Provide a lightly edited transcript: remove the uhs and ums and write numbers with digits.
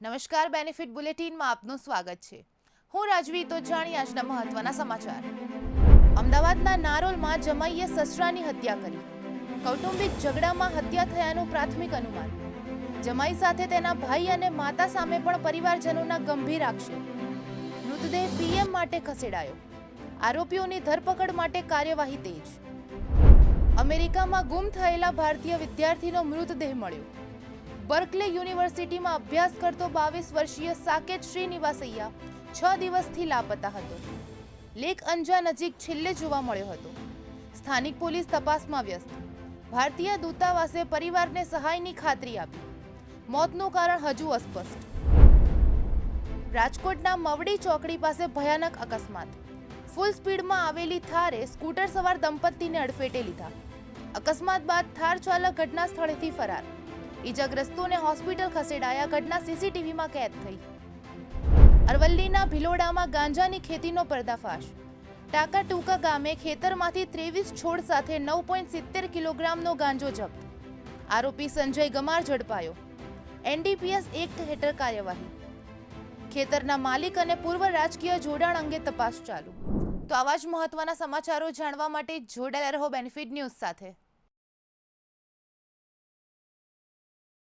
નમસ્કાર, બેનિફિટ બુલેટિનમાં આપનું સ્વાગત છે. હું રાજવી. તો જાણીએ આજના મહત્વના સમાચાર. અમદાવાદના નારોલમાં જમાઈએ સસરાની હત્યા કરી. કૌટુંબિક ઝઘડામાં હત્યા થયાનું પ્રાથમિક અનુમાન. જમાઈ સાથે તેના ભાઈ અને માતા સામે પણ પરિવારજનોના ગંભીર આક્ષેપ. મૃતદેહ પીએમ માટે ખસેડાયો. આરોપીઓની ધરપકડ માટે કાર્યવાહી તેજ. અમેરિકામાં ગુમ થયેલા ભારતીય વિદ્યાર્થીનો મૃતદેહ મળ્યો. બર્કલે યુનિવર્સિટીમાં અભ્યાસ કરતો 22 વર્ષીય સાકેત શ્રીનિવાસૈયા 6 દિવસથી લાપતા હતો. લેક અંજા નજીક છેલ્લે જોવા મળ્યો હતો. સ્થાનિક પોલીસ તપાસમાં વ્યસ્ત. ભારતીય દૂતાવાસે પરિવારને સહાયની ખાતરી આપી. મોતનું કારણ હજુ અસ્પષ્ટ. રાજકોટના મવડી ચોકડી પાસે ભયાનક અકસ્માત. ફૂલ સ્પીડમાં આવેલી થારે સ્કૂટર સવાર દંપતીને અડફેટે લીધા. અકસ્માત બાદ થાર ચાલક ઘટના સ્થળેથી ફરાર. ઈજાગ્રસ્તોને હોસ્પિટલ ખસેડાયા. ઘટના સીસીટીવીમાં કેદ થઈ. અરવલ્લીના ભિલોડામાં ગાંજાની ખેતીનો પર્દાફાશ. ટાંકાટૂકા ગામે ખેતરમાંથી 23 છોડ સાથે 9.70 કિલોગ્રામનો ગાંજો જપ્ત. આરોપી સંજય ગમાર ઝડપાયો. એનડીપીએસ એક્ટ હેઠળ કાર્યવાહી. ખેતરના માલિક અને પૂર્વ રાજકીય જોડાણ અંગે તપાસ ચાલુ. તો આવા જ મહત્વના સમાચારો જાણવા માટે જોડાયેલા રહો બેનિફિટ ન્યૂઝ સાથે.